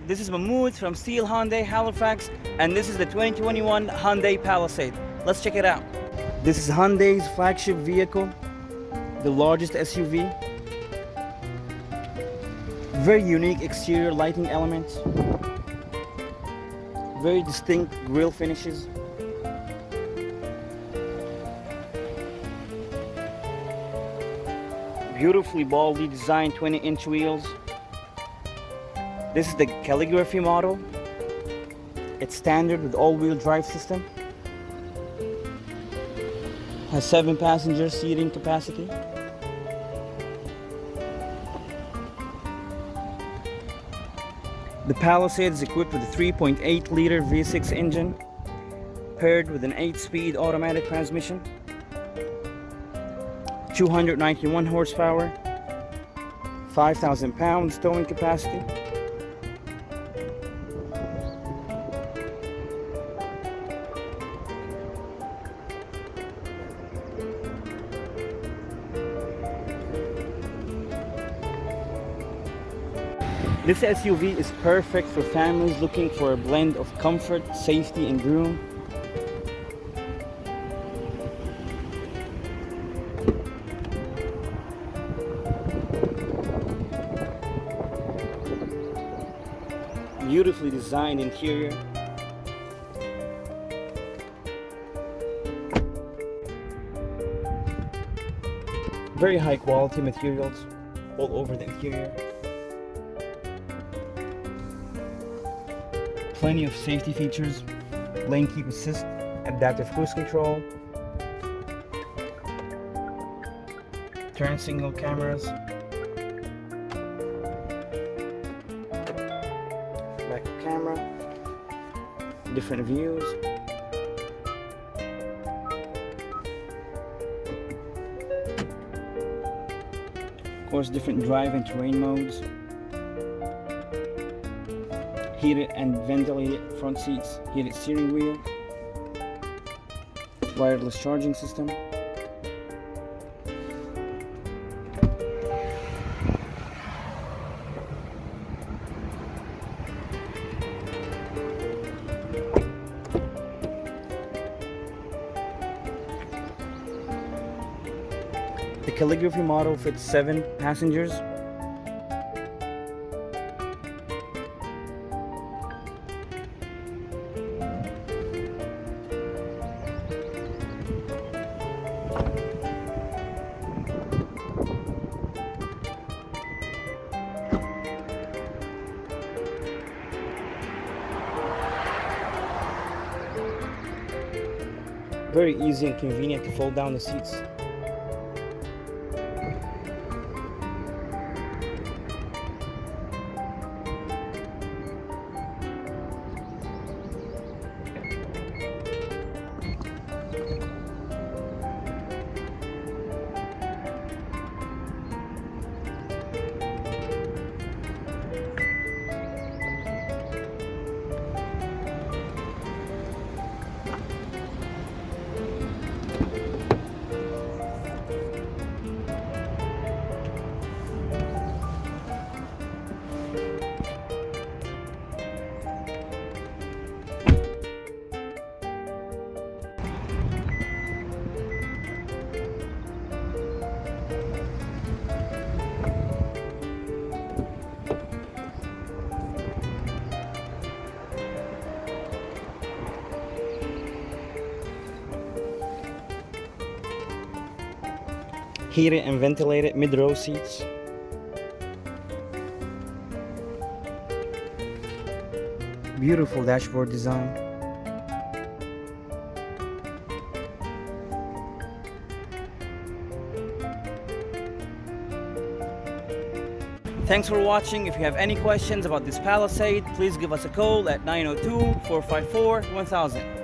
This is Mahmoud from Steele Hyundai Halifax, and this is the 2021 Hyundai Palisade. Let's check it out. This is Hyundai's flagship vehicle, the largest SUV. Very unique exterior lighting elements. Very distinct grille finishes. Beautifully boldly designed 20-inch wheels. This is the Calligraphy model. It's standard with all-wheel drive system. Has 7 passenger seating capacity. The Palisade is equipped with a 3.8 liter V6 engine paired with an 8-speed automatic transmission. 291 horsepower, 5,000 pounds towing capacity. This SUV is perfect for families looking for a blend of comfort, safety, and room. Beautifully designed interior. Very high quality materials all over the interior. Plenty of safety features, lane keep assist, adaptive cruise control, turn signal cameras, backup camera, different views. Of course, different drive and terrain modes. Heated and ventilated front seats, heated steering wheel, wireless charging system. The Calligraphy model fits 7 passengers. Very easy and convenient to fold down the seats. Heated and ventilated mid-row seats. Beautiful dashboard design. Thanks for watching. If you have any questions about this Palisade, please give us a call at 902-454-1000.